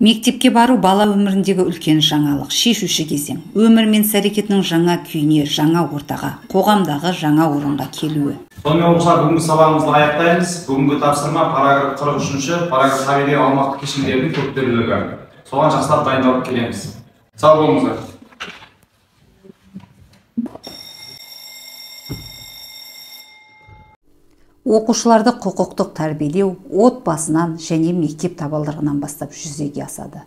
Мектепке бару бала өміріндегі үлкен жаңалық, шешуші кезең. Өмір мен іс-әрекетінің жаңа күйіне, жаңа ортаға, қоғамдағы жаңа орынға келуі. Сонымен қоса бүгінгі сабағымызды аяқтаймыз. Бүгінгі тапсырма параграф 43-ші параграф табиғи аумақтық кешендердің көптілігі. Соған жақсылап дайындалып келеміз. Сау болыңыздар. Оқушыларды құқықтық тәрбиелеу отбасынан және мектеп табалдырығынан бастап жүзеге асады.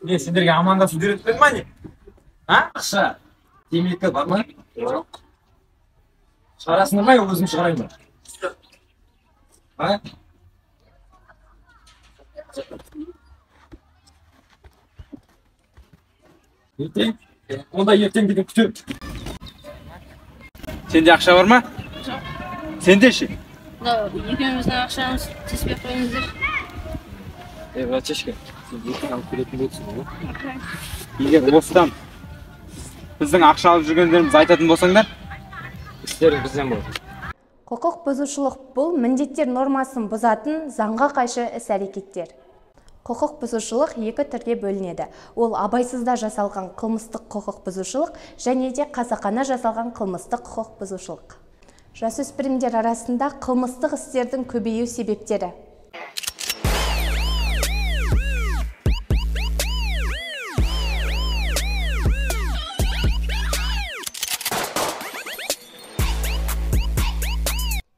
Сендерге амандасу үйретпеді ма не? Ақша темекі бар ма? Жоқ. Шығарасыңдар ма, өзім шығарайын ба? Ертең? Онда ертең деген күтем. Сенде ақша бар ма? Жоқ. Сенде ше? Екеуміздің ақшамыз теспей қойыңыздар. Братишка, сен ертең алып келетін болсың ғой. Егер осыдан біздің ақша алып жүргендеріміз айтатын болсаңдар, істерің бізден болады. Құқық бұзушылық бұл міндеттер нормасын бұзатын заңға қайшы іс-әрекеттер. Құқық бұзушылық екі түрге бөлінеді. Ол абайсызда жасалған қылмыстық құқық бұзушылық және де қасақана жасалған қылмыстық құқық бұзушылық. Жасөспірімдер арасында қылмыстық істердің көбею себептері.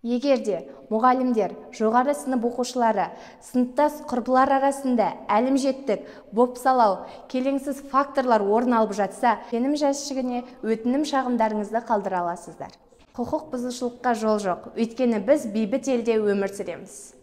Егерде мұғалімдер, жоғары сынып оқушылары, сыныптас құрбылар арасында әлімжеттік, бопсалау, келеңсіз факторлар орын алып жатса, сенім жәшігіне өтінім шағымдарыңызды қалдыра аласыздар. Құқық бұзушылыққа жол жоқ, өйткені біз бейбіт елде өмір сүреміз.